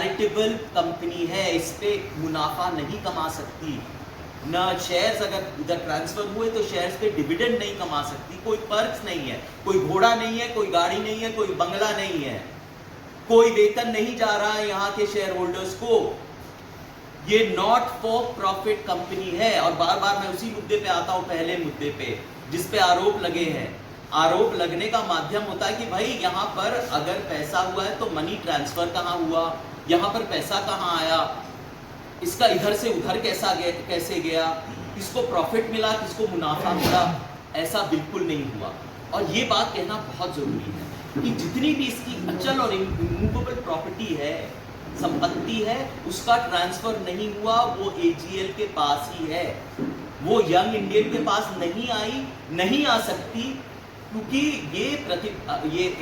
Charitable company है, इस पे मुनाफा नहीं कमा सकती। न शेयर्स अगर उधर ट्रांसफर हुए तो शेयर्स पे डिविडेंड नहीं कमा सकती, कोई पर्क्स नहीं है, कोई घोड़ा नहीं है, कोई गाड़ी नहीं है, कोई बंगला नहीं है, कोई वेतन नहीं जा रहा है यहाँ के शेयर होल्डर्स को। ये नॉट फॉर प्रॉफिट कंपनी है। और बार बार मैं उसी मुद्दे पे आता हूँ, पहले मुद्दे पे जिस पे आरोप लगे हैं। आरोप लगने का माध्यम होता है कि भाई यहाँ पर अगर पैसा हुआ है तो मनी ट्रांसफर कहाँ हुआ, यहाँ पर पैसा कहाँ आया, इसका इधर से उधर कैसे गया, किसको प्रॉफिट मिला, किसको मुनाफा मिला। ऐसा बिल्कुल नहीं हुआ। और ये बात कहना बहुत जरूरी है कि जितनी भी इसकी अचल और इमूवेबल प्रॉपर्टी है, संपत्ति है, उसका ट्रांसफर नहीं हुआ, वो एजीएल के पास ही है। वो यंग इंडियन के पास नहीं आई, नहीं आ सकती, क्योंकि ये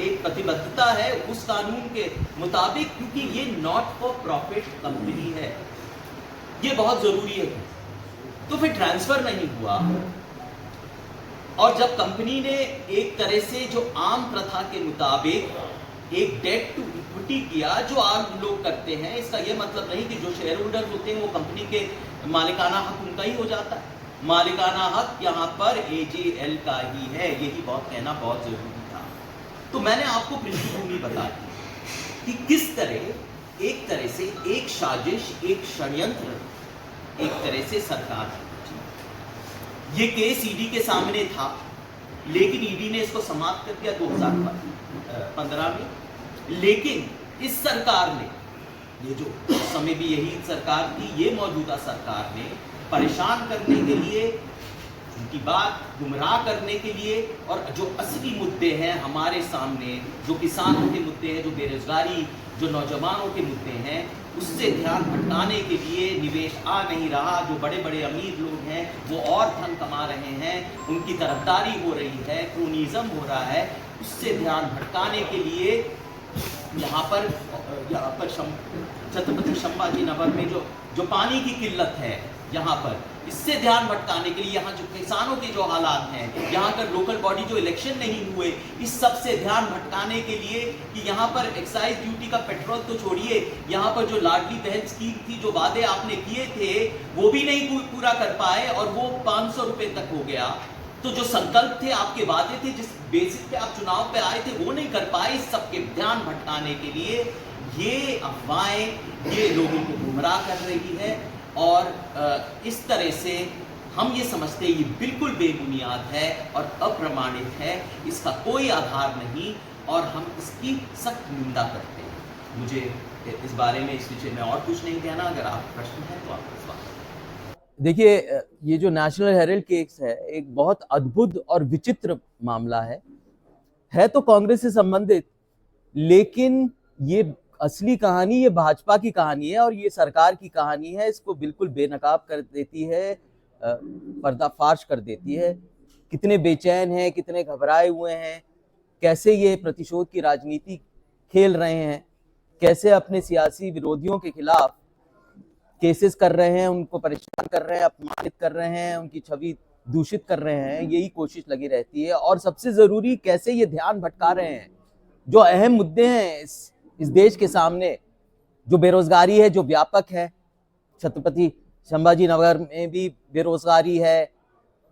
एक प्रतिबद्धता है उस कानून के मुताबिक, क्योंकि ये नॉट फॉर प्रॉफिट कंपनी है। ये बहुत जरूरी है। तो फिर ट्रांसफर नहीं हुआ, और जब कंपनी ने एक तरह से जो आम प्रथा के मुताबिक एक डेट टू इक्विटी किया, जो आम लोग करते हैं, इसका यह मतलब नहीं कि जो शेयर होल्डर होते हैं वो कंपनी के मालिकाना हक उनका ही हो जाता है। मालिकाना हक यहाँ पर एजीएल का ही है, यही कहना बहुत जरूरी था। तो मैंने आपको पृष्ठभूमि बता दी कि किस तरह एक तरह से एक साजिश, एक षड्यंत्र एक तरह से सरकार, ये केस ईडी के सामने था, लेकिन ईडी ने इसको समाप्त कर दिया 2015 में। लेकिन इस सरकार ने, ये जो उस समय भी यही सरकार थी, ये मौजूदा सरकार ने परेशान करने के लिए, उनकी बात गुमराह करने के लिए, और जो असली मुद्दे हैं हमारे सामने, जो किसानों के मुद्दे हैं, जो बेरोजगारी, जो नौजवानों के मुद्दे हैं, उससे ध्यान भटकाने के लिए निवेश आ नहीं रहा। जो बड़े बड़े अमीर लोग हैं वो और धन कमा रहे हैं, उनकी तरफदारी हो रही है, क्रोनिज्म हो रहा है, उससे ध्यान भटकाने के लिए यहाँ पर छत्रपति संभाजी नगर में जो पानी की किल्लत है, यहाँ पर इससे ध्यान भटकाने के लिए, यहाँ जो किसानों के जो हालात हैं, यहाँ पर लोकल बॉडी जो इलेक्शन नहीं हुए, इस सब से ध्यान भटकाने के लिए कि यहाँ पर एक्साइज ड्यूटी का पेट्रोल तो छोड़िए, यहाँ पर जो लाडली बहन स्कीम थी, जो वादे आपने किए थे वो भी नहीं पूरा कर पाए, और वो 500 रुपए तक हो गया। तो जो संकल्प थे, आपके वादे थे, जिस बेसिस पे आप चुनाव पे आए थे, वो नहीं कर पाए। इस सबके ध्यान भटकाने के लिए ये अफवाहें ये लोगों को गुमराह कर रही है, और इस तरह से हम ये समझते हैं ये बिल्कुल बेबुनियाद है और अप्रमाणित है, इसका कोई आधार नहीं, और हम इसकी सख्त निंदा करते हैं। मुझे इस बारे में, इस विषय में और कुछ नहीं कहना। अगर आप प्रश्न है तो आप सवाल। देखिए, ये जो नेशनल हेराल्ड केस है, एक बहुत अद्भुत और विचित्र मामला है तो कांग्रेस से संबंधित, लेकिन ये असली कहानी ये भाजपा की कहानी है और ये सरकार की कहानी है। इसको बिल्कुल बेनकाब कर देती है, पर्दाफाश कर देती है। कितने बेचैन हैं, कितने घबराए हुए हैं, कैसे ये प्रतिशोध की राजनीति खेल रहे हैं, कैसे अपने सियासी विरोधियों के खिलाफ केसेस कर रहे हैं, उनको परेशान कर रहे हैं, अपमानित कर रहे हैं, उनकी छवि दूषित कर रहे हैं, यही कोशिश लगी रहती है। और सबसे जरूरी, कैसे ये ध्यान भटका रहे हैं जो अहम मुद्दे हैं इस देश के सामने। जो बेरोजगारी है, जो व्यापक है, छत्रपति संभाजी नगर में भी बेरोजगारी है,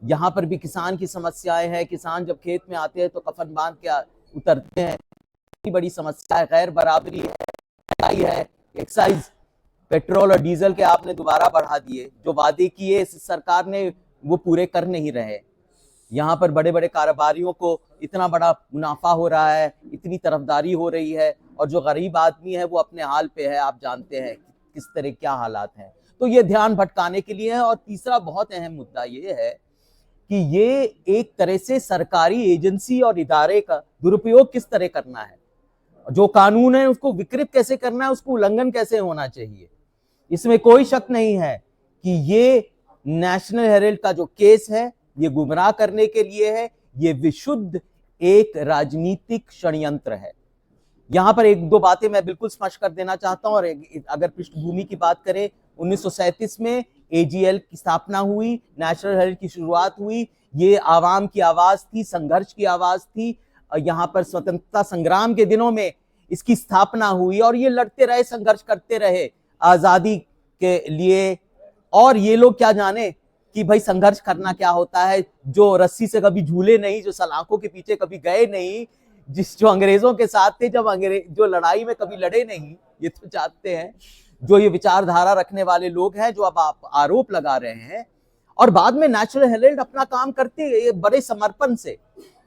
यहाँ पर भी किसान की समस्याएं हैं। किसान जब खेत में आते हैं तो कफन बांध के उतरते हैं, इतनी बड़ी समस्या है। गैर बराबरी है, एक्साइज पेट्रोल और डीजल के आपने दोबारा बढ़ा दिए, जो वादे किए इस सरकार ने वो पूरे कर नहीं रहे। यहाँ पर बड़े बड़े कारोबारियों को इतना बड़ा मुनाफा हो रहा है, इतनी तरफदारी हो रही है, और जो गरीब आदमी है वो अपने हाल पे है। आप जानते हैं किस तरह क्या हालात हैं। तो ये ध्यान भटकाने के लिए है। और तीसरा बहुत अहम मुद्दा ये है कि ये एक तरह से सरकारी एजेंसी और इदारे का दुरुपयोग किस तरह करना है, जो कानून है उसको विकृत कैसे करना है, उसको उल्लंघन कैसे होना चाहिए। इसमें कोई शक नहीं है कि ये नेशनल हेराल्ड का जो केस है ये गुमराह करने के लिए है। ये विशुद्ध एक राजनीतिक षड्यंत्र है। यहां पर एक दो बातें मैं बिल्कुल स्पष्ट कर देना चाहता हूं। और अगर पृष्ठभूमि की बात करें, 1937 में एजीएल की स्थापना हुई, नेशनल हेराल्ड की शुरुआत हुई। ये आवाम की आवाज थी, संघर्ष की आवाज थी। यहाँ पर स्वतंत्रता संग्राम के दिनों में इसकी स्थापना हुई और ये लड़ते रहे, संघर्ष करते रहे आजादी के लिए। और ये लोग क्या जाने कि भाई संघर्ष करना क्या होता है, जो रस्सी से कभी झूले नहीं, जो सलाखों के पीछे कभी गए नहीं, जो अंग्रेजों के साथ थे, जो लड़ाई में कभी लड़े नहीं, ये तो जानते हैं। जो ये विचारधारा रखने वाले लोग हैं, जो अब आप आरोप लगा रहे हैं, और बाद में नेशनल हेराल्ड अपना काम करते हैं बड़े समर्पण से,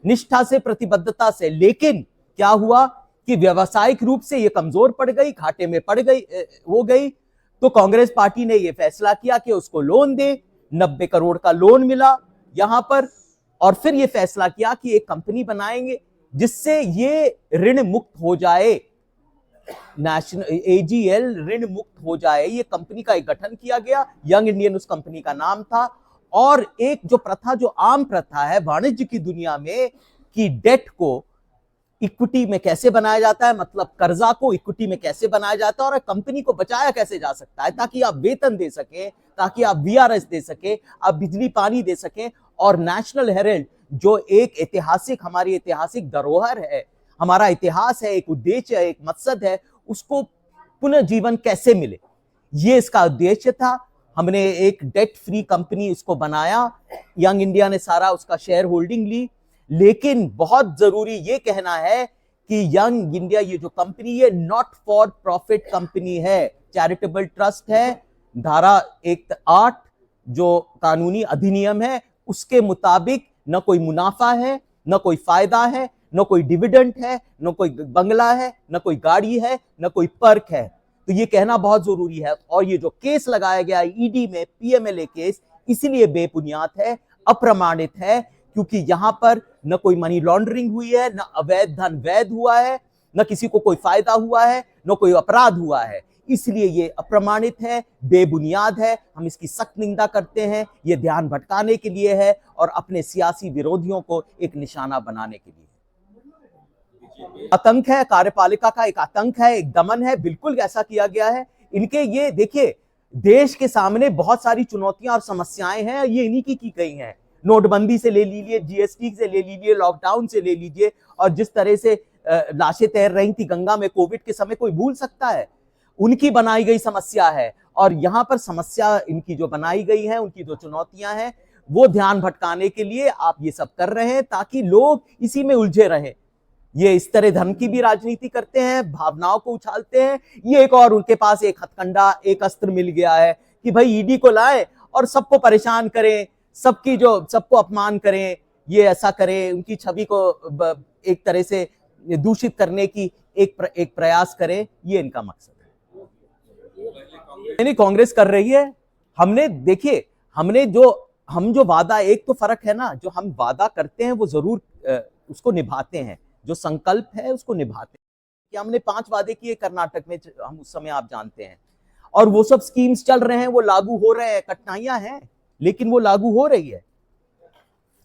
निष्ठा से, प्रतिबद्धता से। लेकिन क्या हुआ कि व्यवसायिक रूप से ये कमजोर पड़ गई, घाटे में पड़ गई हो गई। तो कांग्रेस पार्टी ने ये फैसला किया कि उसको लोन दे, 90 करोड़ का लोन मिला यहां पर। और फिर ये फैसला किया कि एक कंपनी बनाएंगे जिससे ये ऋण मुक्त हो जाए, नेशनल AGL ऋण मुक्त हो जाए। ये कंपनी का एक गठन किया गया, यंग इंडियन उस कंपनी का नाम था। और एक जो प्रथा, जो आम प्रथा है वाणिज्य की दुनिया में, कि डेट को इक्विटी में कैसे बनाया जाता है, मतलब कर्जा को इक्विटी में कैसे बनाया जाता है, और कंपनी को बचाया कैसे जा सकता है, ताकि आप वेतन दे सके, ताकि आप VRS दे सके, आप बिजली पानी दे सके। और नेशनल हेराल्ड जो एक ऐतिहासिक, हमारी ऐतिहासिक धरोहर है, हमारा इतिहास है, एक उद्देश्य है, एक मकसद है, उसको पुनर्जीवन कैसे मिले, ये इसका उद्देश्य था। हमने एक डेट फ्री कंपनी उसको बनाया, यंग इंडिया ने सारा उसका शेयर होल्डिंग ली। लेकिन बहुत जरूरी ये कहना है कि यंग इंडिया, ये जो कंपनी है, नॉट फॉर प्रॉफिट कंपनी है, चैरिटेबल ट्रस्ट है। धारा 108 जो कानूनी अधिनियम है उसके मुताबिक न कोई मुनाफा है, न कोई फायदा है, न कोई डिविडेंड है, न कोई बंगला है, न कोई गाड़ी है, न कोई पर्क है। तो ये कहना बहुत जरूरी है। और ये जो केस लगाया गया ईडी में, PMLA केस, इसलिए बेबुनियाद है, अप्रमाणित है, क्योंकि यहां पर न कोई मनी लॉन्ड्रिंग हुई है, न अवैध धन वैध हुआ है, न किसी को कोई फायदा हुआ है, न कोई अपराध हुआ है। इसलिए ये अप्रमाणित है, बेबुनियाद है। हम इसकी सख्त निंदा करते हैं। ये ध्यान भटकाने के लिए है और अपने सियासी विरोधियों को एक निशाना बनाने के लिए। आतंक है, कार्यपालिका का एक आतंक है, एक दमन है, बिल्कुल ऐसा किया गया है। इनके ये देखिए, देश के सामने बहुत सारी चुनौतियां और समस्याएं हैं, ये इन्हीं की गई हैं। नोटबंदी से ले लीजिए, GST से ले लीजिए, लॉकडाउन से ले लीजिए, और जिस तरह से लाशें तैर रही थी गंगा में कोविड के समय, कोई भूल सकता है? उनकी बनाई गई समस्या है। और यहां पर समस्या इनकी जो बनाई गई है, उनकी जो चुनौतियां हैं, वो ध्यान भटकाने के लिए आप ये सब कर रहे हैं, ताकि लोग इसी में उलझे रहें। ये इस तरह धर्म की भी राजनीति करते हैं, भावनाओं को उछालते हैं। ये एक और उनके पास एक हथकंडा, एक अस्त्र मिल गया है कि भाई ईडी को लाए और सबको परेशान करें, सबको अपमान करें, ये ऐसा करें, उनकी छवि को एक तरह से दूषित करने की एक प्रयास करें। ये इनका मकसद है। नहीं, कांग्रेस कर रही है। हमने देखिए, हम जो वादा, एक तो फर्क है ना, जो हम वादा करते हैं वो जरूर उसको निभाते हैं, जो संकल्प है उसको निभाते हैं। कि हमने 5 वादे किए कर्नाटक में, हम उस समय आप जानते हैं, और वो सब स्कीम्स चल रहे हैं, वो लागू हो रहे हैं, कठिनाइयां हैं लेकिन वो लागू हो रही है।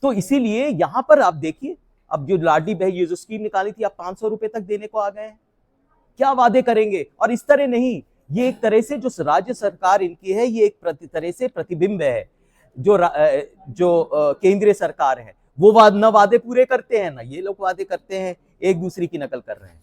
तो इसीलिए यहां पर आप देखिए, अब जो लाडली बहन, ये जो स्कीम निकाली थी, आप 500 रुपए तक देने को आ गए हैं। क्या वादे करेंगे? और इस तरह नहीं, ये एक तरह से जो राज्य सरकार इनकी है, ये एक तरह से प्रतिबिंब है जो केंद्रीय सरकार है। वो वादे पूरे करते हैं ना, ये लोग वादे करते हैं, एक दूसरे की नकल कर रहे हैं।